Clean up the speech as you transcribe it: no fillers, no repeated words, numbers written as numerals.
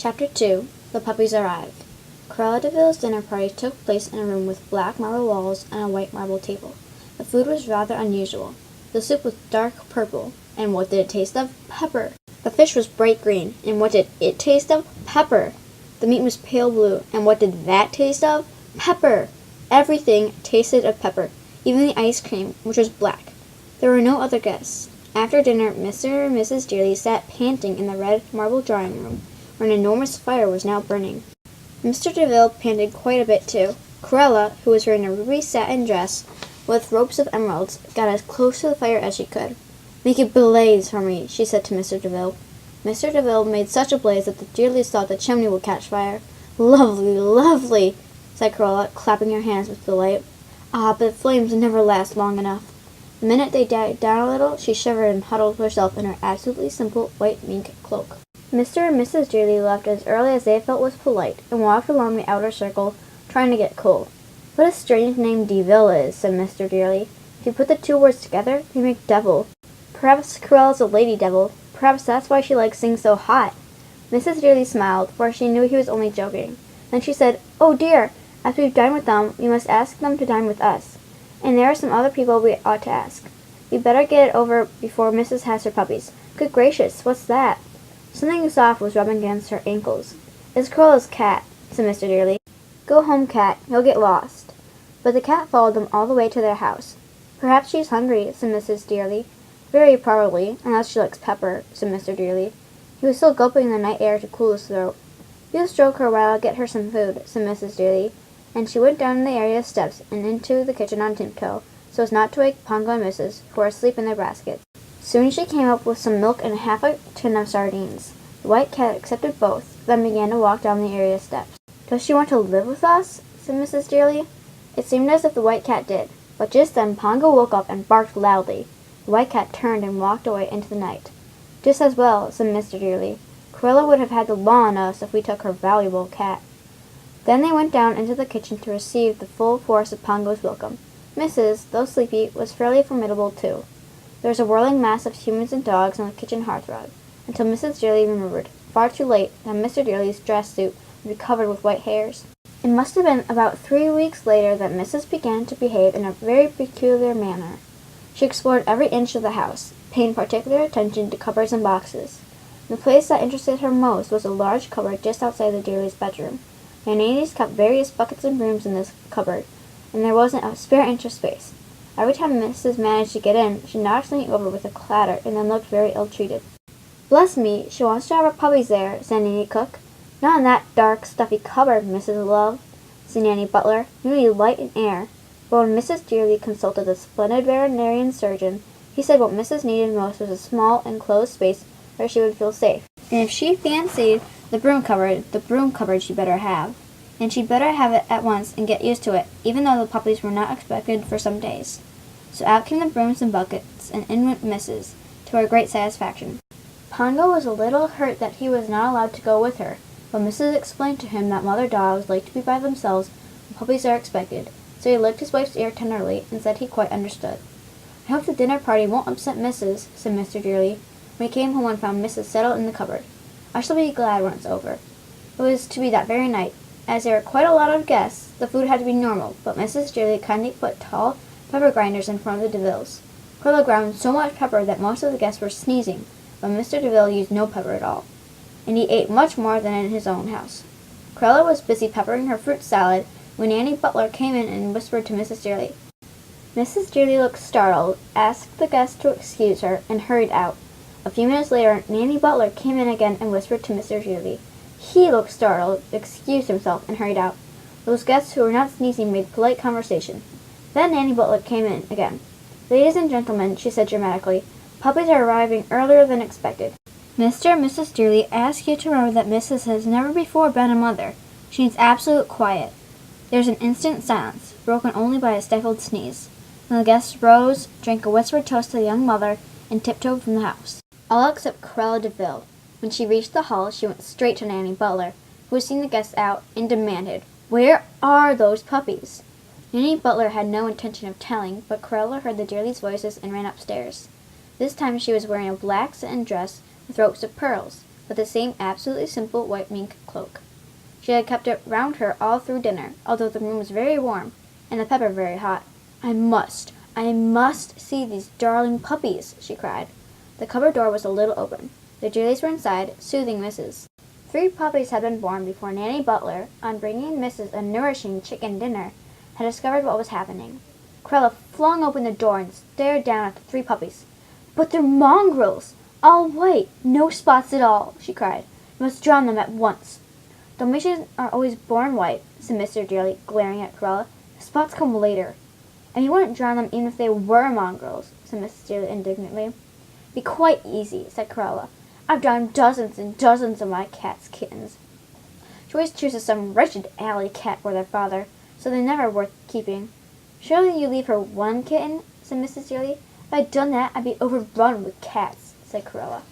Chapter 2 The Puppies Arrive. Cruella de Vil's dinner party took place in a room with black marble walls and a white marble table. The food was rather unusual. The soup was dark purple, and what did it taste of? Pepper. The fish was bright green, and what did it taste of? Pepper. The meat was pale blue, and what did that taste of? Pepper. Everything tasted of pepper, even the ice cream, which was black. There were no other guests. After dinner, Mr. and Mrs. Dearly sat panting in the red marble drawing room, where an enormous fire was now burning. Mr. de Vil panted quite a bit too. Cruella, who was wearing a ruby satin dress with ropes of emeralds, got as close to the fire as she could. "Make it blaze for me," she said to Mr. de Vil. Mr. de Vil made such a blaze that the Dearlys thought the chimney would catch fire. "Lovely, lovely," said Cruella, clapping her hands with delight. "Ah, but the flames never last long enough." The minute they died down a little, she shivered and huddled herself in her absolutely simple white mink cloak. Mr. and Mrs. Dearly left as early as they felt was polite, and walked along the outer circle, trying to get cool. "What a strange name de Vil is," said Mr. Dearly. "If you put the two words together, they make devil. Perhaps Cruella's a lady devil. Perhaps that's why she likes things so hot." Mrs. Dearly smiled, for she knew he was only joking. Then she said, "Oh dear, as we've dined with them, we must ask them to dine with us. And there are some other people we ought to ask. We'd better get it over before Mrs. has her puppies. Good gracious, what's that?" Something soft was rubbing against her ankles. "It's Cruella's cat," said Mr. Dearly. "Go home, cat. You'll get lost." But the cat followed them all the way to their house. "Perhaps she's hungry," said Mrs. Dearly. "Very probably, unless she likes pepper," said Mr. Dearly. He was still gulping the night air to cool his throat. "You stroke her while I get her some food," said Mrs. Dearly, and she went down the area steps and into the kitchen on tiptoe, so as not to wake Pongo and Mrs., who were asleep in their baskets. Soon she came up with some milk and half a tin of sardines. The white cat accepted both, then began to walk down the area steps. "Does she want to live with us?" said Mrs. Dearly. It seemed as if the white cat did, but just then Pongo woke up and barked loudly. The white cat turned and walked away into the night. "Just as well," said Mr. Dearly. "Cruella would have had the law on us if we took her valuable cat." Then they went down into the kitchen to receive the full force of Pongo's welcome. Mrs., though sleepy, was fairly formidable too. There was a whirling mass of humans and dogs on the kitchen hearthrug, until Mrs. Dearly remembered, far too late, that Mr. Dearly's dress suit would be covered with white hairs. It must have been about 3 weeks later that Mrs. began to behave in a very peculiar manner. She explored every inch of the house, paying particular attention to cupboards and boxes. The place that interested her most was a large cupboard just outside the Dearly's bedroom. Their nannies kept various buckets and brooms in this cupboard, and there wasn't a spare inch of space. Every time Mrs. managed to get in, she knocked something over with a clatter and then looked very ill-treated. "Bless me, she wants to have her puppies there," said Nanny Cook. "Not in that dark, stuffy cupboard, Mrs. Love," said Nanny Butler. "You need light and air." But when Mrs. Dearly consulted the splendid veterinarian surgeon, he said what Mrs. needed most was a small, enclosed space where she would feel safe. And if she fancied the broom cupboard she'd better have. And she'd better have it at once and get used to it, even though the puppies were not expected for some days. So out came the brooms and buckets, and in went Mrs., to her great satisfaction. Pongo was a little hurt that he was not allowed to go with her, but Mrs. explained to him that mother dogs like to be by themselves when puppies are expected, so he licked his wife's ear tenderly and said he quite understood. "I hope the dinner party won't upset Mrs.," said Mr. Dearly, when he came home and found Mrs. settled in the cupboard. "I shall be glad when it's over." It was to be that very night. As there were quite a lot of guests, the food had to be normal, but Mrs. Dearly kindly put tall pepper grinders in front of the de Vils. Cruella ground so much pepper that most of the guests were sneezing, but Mr. de Vil used no pepper at all, and he ate much more than in his own house. Cruella was busy peppering her fruit salad when Nanny Butler came in and whispered to Mrs. Dearly. Mrs. Dearly looked startled, asked the guests to excuse her, and hurried out. A few minutes later, Nanny Butler came in again and whispered to Mr. Dearly. He looked startled, excused himself, and hurried out. Those guests who were not sneezing made polite conversation. Then Nanny Butler came in again. "Ladies and gentlemen," she said dramatically, "puppies are arriving earlier than expected. Mr. and Mrs. Dearly ask you to remember that Mrs. has never before been a mother. She needs absolute quiet." There was an instant silence, broken only by a stifled sneeze. Then the guests rose, drank a whispered toast to the young mother, and tiptoed from the house. All except Cruella de Vil. When she reached the hall, she went straight to Nanny Butler, who had seen the guests out, and demanded, "Where are those puppies?" Nanny Butler had no intention of telling, but Cruella heard the Dearlys' voices and ran upstairs. This time she was wearing a black satin dress with ropes of pearls. with the same absolutely simple white mink cloak. She had kept it round her all through dinner, although the room was very warm, and the pepper very hot. I must see these darling puppies, she cried. The cupboard door was a little open. The Julies were inside, soothing Mrs. 3 puppies had been born before Nanny Butler, on bringing Mrs. a nourishing chicken dinner, had discovered what was happening. Cruella flung open the door and stared down at the 3 puppies. "But they're mongrels! All white! No spots at all!" she cried. "You must drown them at once." "Dalmatians are always born white," said Mr. Dearly, glaring at Cruella. "The spots come later." "And you wouldn't drown them even if they were mongrels," said Mrs. Dearly indignantly. "Be quite easy," said Cruella. "I've drowned dozens and dozens of my cat's kittens. Joyce chooses some wretched alley cat for their father, so they're never worth keeping." "Surely you leave her one kitten?" said Mrs. Dearly. "If I'd done that, I'd be overrun with cats," said Cruella.